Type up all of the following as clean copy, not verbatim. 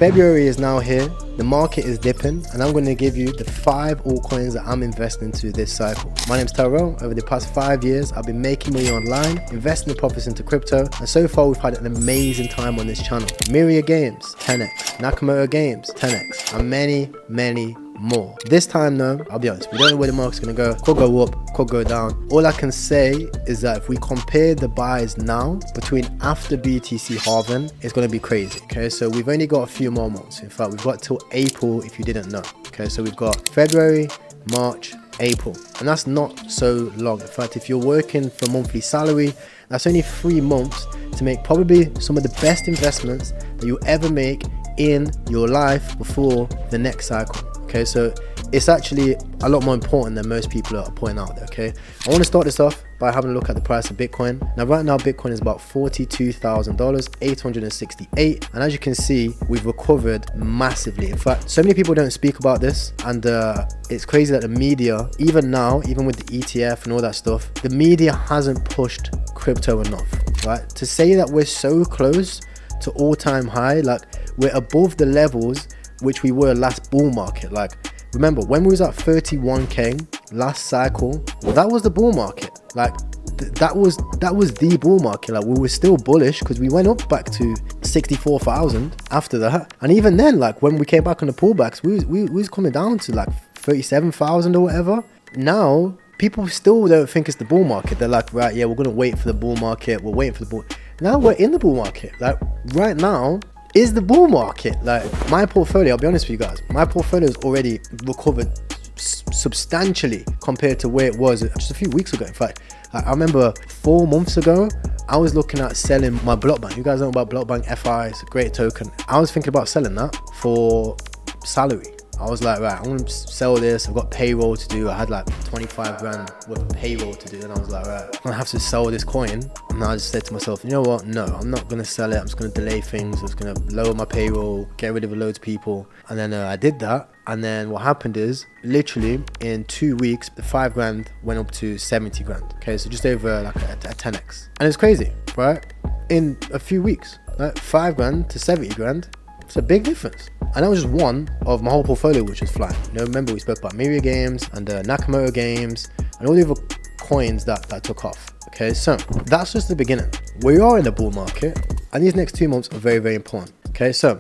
February is now here, the market is dipping, and I'm going to give you the 5 altcoins that I'm investing into this cycle. My name's Tyrell. Over the past 5 years, I've been making money online, investing the profits into crypto, and so far we've had an amazing time on this channel. MIRA Games, 10x, Nakamoto Games, 10x, and many more. This time though, I'll be honest, we don't know where the market's gonna go. Could go up, could go down. All I can say is that if we compare the buys now between after BTC halving, it's gonna be crazy. Okay, so we've only got a few more months. In fact, we've got till April if you didn't know. Okay, so we've got February, March, April, and that's not so long. In fact, if you're working for monthly salary, that's only 3 months to make probably some of the best investments that you'll ever make in your life before the next cycle. Okay, so it's actually a lot more important than most people are pointing out there. Okay, I want to start this off by having a look at the price of Bitcoin. Now right now Bitcoin is about $42,000, 868, and as you can see, we've recovered massively. In fact, so many people don't speak about this, and it's crazy that the media, even now, even with the ETF and all that stuff, the media hasn't pushed crypto enough, right? To say that we're so close to all-time high, like we're above the levels which we were last bull market. Like, remember when we was at 31k last cycle, that was the bull market. Like that was the bull market. Like we were still bullish because we went up back to 64,000 after that, and even then, like when we came back on the pullbacks, we was coming down to like 37,000 or whatever. Now people still don't think it's the bull market. They're like, right, yeah, we're gonna wait for the bull market, we're waiting for the bull. Now we're in the bull market. Like right now is the bull market. Like my portfolio, I'll be honest with you guys, my portfolio has already recovered substantially compared to where it was just a few weeks ago. In fact, I remember 4 months ago, I was looking at selling my Blockbank. You guys know about Blockbank FI, it's a great token. I was thinking about selling that for salary. I was like, right, I'm gonna sell this. I've got payroll to do. I had like 25 grand worth of payroll to do, and I was like, right, I'm gonna have to sell this coin. And I just said to myself, you know what? No, I'm not gonna sell it. I'm just gonna delay things. I'm just gonna lower my payroll, get rid of loads of people. And then I did that. And then what happened is, literally in 2 weeks, the 5 grand went up to 70 grand. Okay, so just over like a 10x. And it's crazy, right? In a few weeks, right? 5 grand to 70 grand. It's a big difference. And that was just one of my whole portfolio which was flying. You know, remember we spoke about MIRA Games and Nakamoto Games and all the other coins that took off. Okay, so that's just the beginning. We are in the bull market, and these next 2 months are very important. Okay, so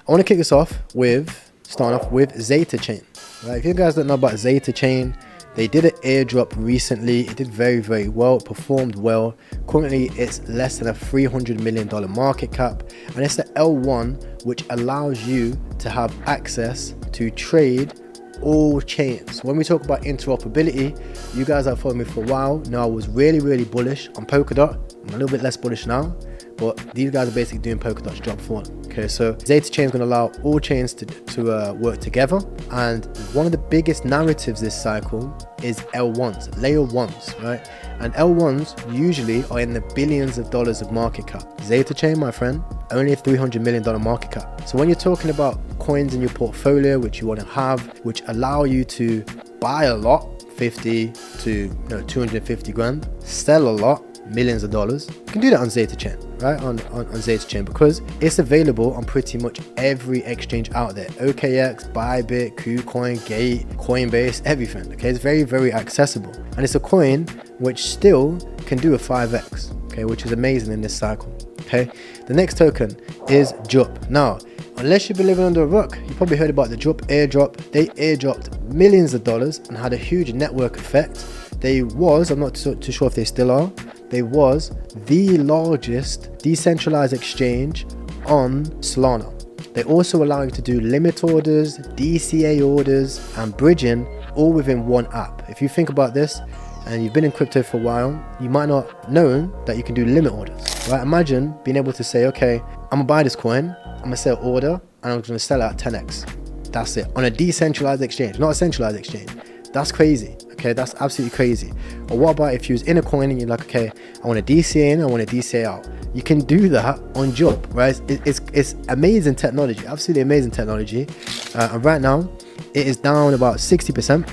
I want to kick this off with, starting off with Zeta Chain. Right, if you guys don't know about Zeta Chain, they did an airdrop recently. It did very well, it performed well. Currently it's less than a $300 million market cap, and it's the L1 which allows you to have access to trade all chains. When we talk about interoperability, you guys that followed me for a while know I was really bullish on Polkadot. I'm a little bit less bullish now, but these guys are basically doing Polkadot's job for them. Okay, so Zeta Chain is going to allow all chains to work together, and one of the biggest narratives this cycle is L1s, layer 1s, right? And L1s usually are in the billions of dollars of market cap. Zeta Chain, my friend, only a $300 million market cap. So when you're talking about coins in your portfolio which you want to have, which allow you to buy a lot, 50 to 250 grand, sell a lot, millions of dollars, you can do that on Zeta Chain, right? On Zeta Chain, because it's available on pretty much every exchange out there. OKX, BYBIT, KuCoin, Gate, Coinbase, everything. Okay, it's very accessible, and it's a coin which still can do a 5x, okay, which is amazing in this cycle. Okay, the next token is Jup. Now, unless you've been living under a rock, you probably heard about the Jup airdrop. They airdropped millions of dollars and had a huge network effect. They was, I'm not too sure if they still are, they was the largest decentralized exchange on Solana. They also allow you to do limit orders, DCA orders, and bridging all within one app. If you think about this, and you've been in crypto for a while, you might not know that you can do limit orders, right? Imagine being able to say, okay, I'm gonna buy this coin, I'm gonna sell order, and I'm gonna sell it at 10x. That's it, on a decentralized exchange, not a centralized exchange. That's crazy, okay? That's absolutely crazy. Or what about if you was in a coin and you're like, okay, I want to DCA in, I want to DCA out. You can do that on Jup, right? It's amazing technology, absolutely amazing technology. And right now, it is down about 60%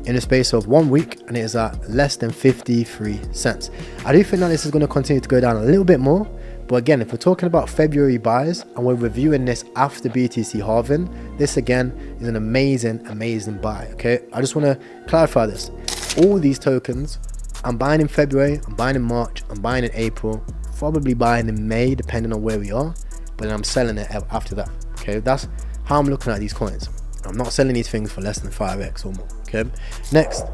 in the space of 1 week, and it is at less than 53 cents. I do think that this is going to continue to go down a little bit more, But again, if we're talking about February buys and we're reviewing this after BTC halving, this again is an amazing buy. Okay, I just want to clarify this. All these tokens I'm buying in February, I'm buying in March, I'm buying in April, probably buying in May depending on where we are, but then I'm selling it after that. Okay, that's how I'm looking at these coins. I'm not selling these things for less than 5x or more. Okay, next,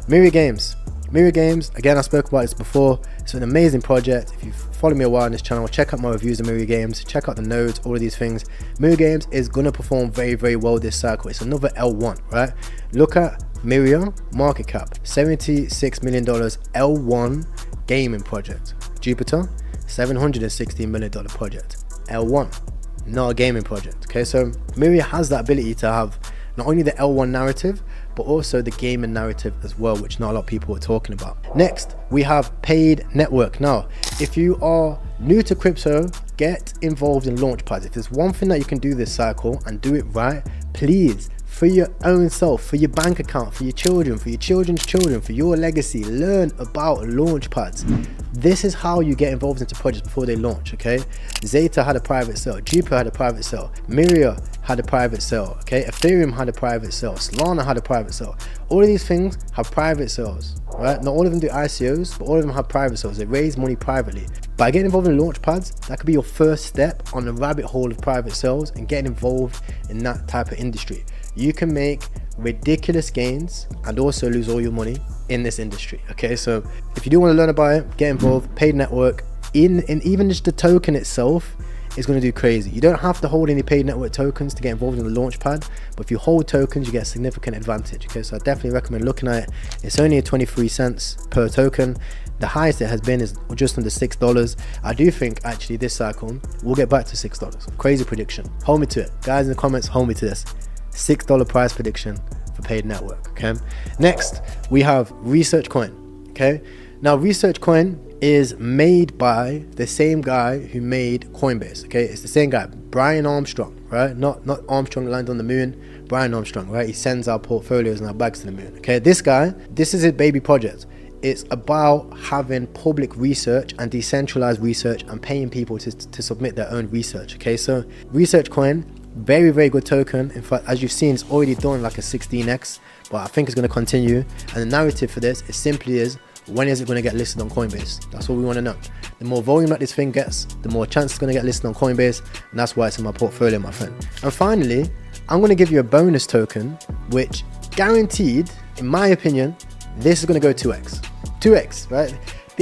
MIRA Games. MIRA Games, again, I spoke about this before. It's an amazing project. If you've followed me a while on this channel, check out my reviews of MIRA Games, check out the nodes, all of these things. MIRA Games is going to perform very well this cycle. It's another L1, right? Look at MIRA market cap, $76 million L1 gaming project. Jupiter, $716 million project. L1, not a gaming project. Okay, so MIRA has that ability to have not only the L1 narrative, but also the gaming narrative as well, which not a lot of people are talking about. Next, we have paid network. Now, if you are new to crypto, get involved in launchpads. If there's one thing that you can do this cycle and do it right, please, for your own self, for your bank account, for your children, for your children's children, for your legacy, learn about launchpads. This is how you get involved into projects before they launch. Okay, Zeta had a private sale, Jupiter had a private sale, MIRA had a private sale, okay, Ethereum had a private sale, Solana had a private sale. All of these things have private sales, right? Not all of them do ICOs, but all of them have private sales. They raise money privately. By getting involved in launchpads, that could be your first step on the rabbit hole of private sales and getting involved in that type of industry. You can make ridiculous gains and also lose all your money in this industry. Okay, so if you do want to learn about it, get involved. Paid network in even just the token itself is going to do crazy. You don't have to hold any paid network tokens to get involved in the launchpad, but if you hold tokens, you get a significant advantage. Okay, so I definitely recommend looking at it. It's only at 23 cents per token. The highest it has been is just under $6. I do think actually this cycle we'll get back to $6. Crazy prediction. Hold me to it, guys. In the comments, hold me to this. $6 price prediction for paid network. Okay, next we have Research Coin. Okay, now Research Coin is made by the same guy who made Coinbase. Okay, it's the same guy, Brian Armstrong, right? Not Armstrong landed on the moon, Brian Armstrong, right? He sends our portfolios and our bags to the moon. Okay, this guy, this is his baby project. It's about having public research and decentralized research and paying people to submit their own research. Okay, so Research Coin, very good token. In fact, as you've seen, it's already done like a 16x, but I think it's going to continue. And the narrative for this is simply is, when is it going to get listed on Coinbase? That's what we want to know. The more volume that this thing gets, the more chance it's going to get listed on Coinbase, and that's why it's in my portfolio, my friend. And finally, I'm going to give you a bonus token, which guaranteed, in my opinion, this is going to go 2x, right?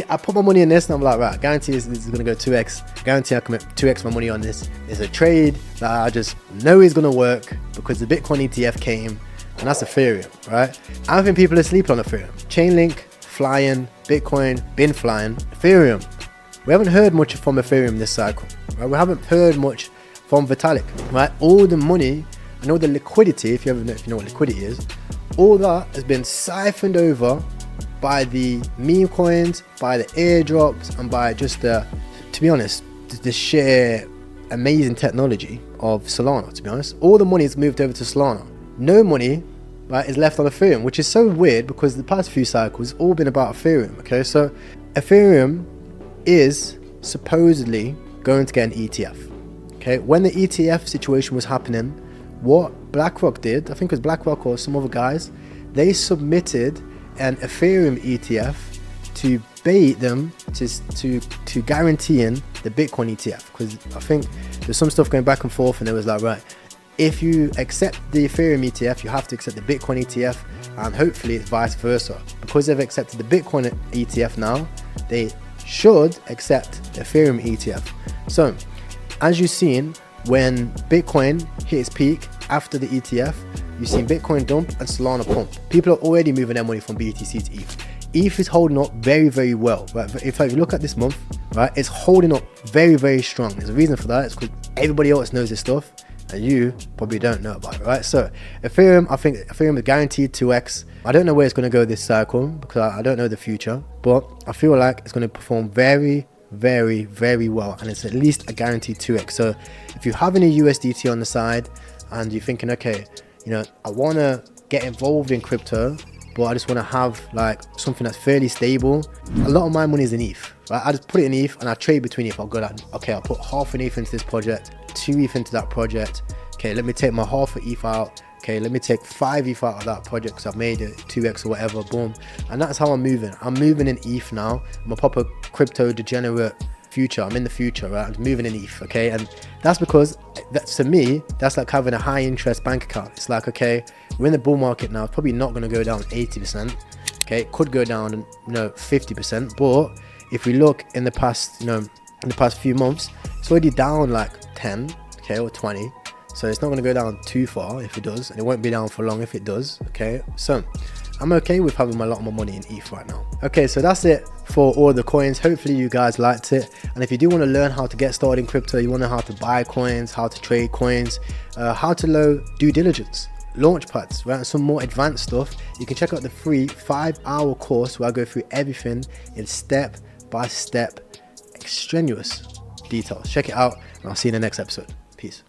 I put my money in this and I'm like, right, guarantee this is going to go 2x. Guarantee I can make 2x my money on this. It's a trade that I just know is going to work because the Bitcoin ETF came, and that's Ethereum, right? I don't think people are sleeping on Ethereum. Chainlink, flying, Bitcoin, been flying. Ethereum, we haven't heard much from Ethereum this cycle, right? We haven't heard much from Vitalik, right? All the money and all the liquidity, if you know what liquidity is, all that has been siphoned over by the meme coins, by the airdrops, and by just the, to be honest, the sheer amazing technology of Solana. To be honest, all the money is moved over to Solana. No money, right, is left on Ethereum, which is so weird because the past few cycles it's all been about Ethereum. Okay, so Ethereum is supposedly going to get an ETF. Okay, when the ETF situation was happening, what BlackRock did, I think it was BlackRock or some other guys, they submitted an Ethereum ETF to bait them to guaranteeing the Bitcoin ETF, because I think there's some stuff going back and forth, and it was like, right, if you accept the Ethereum ETF, you have to accept the Bitcoin ETF, and hopefully it's vice versa. Because they've accepted the Bitcoin ETF now, they should accept the Ethereum ETF. So as you've seen, when Bitcoin hit its peak after the ETF, you've seen Bitcoin dump and Solana pump. People are already moving their money from BTC to ETH. ETH is holding up very well, right? If you look at this month, right, it's holding up very strong. There's a reason for that. It's because everybody else knows this stuff and you probably don't know about it, right? So Ethereum, I think Ethereum is guaranteed 2x. I don't know where it's going to go this cycle because I don't know the future, but I feel like it's going to perform very well, and it's at least a guaranteed 2x. So if you have any USDT on the side and you're thinking, okay, you know, I want to get involved in crypto, but I just want to have like something that's fairly stable. A lot of my money is in ETH, right? I just put it in ETH and I trade between ETH. I'll go like, okay, I'll put half an ETH into this project, 2 ETH into that project. Okay, let me take my half of ETH out. Okay, let me take 5 ETH out of that project because I've made it 2x or whatever, boom. And that's how I'm moving. I'm moving in ETH now. I'm a proper crypto degenerate future. I'm in the future, right? I'm moving in ETH, okay? And that's because, to me, that's like having a high interest bank account. It's like, okay, we're in the bull market now. It's probably not going to go down 80%. Okay, it could go down, 50%. But if we look in the past, in the past few months, it's already down like 10, okay, or 20. So it's not going to go down too far if it does, and it won't be down for long if it does, okay? So I'm okay with having a lot more money in ETH right now. Okay, so that's it for all the coins. Hopefully you guys liked it. And if you do want to learn how to get started in crypto, you want to know how to buy coins, how to trade coins, how to know due diligence, launch pads, right, and some more advanced stuff, you can check out the free 5-hour course where I go through everything in step-by-step, extraneous details. Check it out, and I'll see you in the next episode. Peace.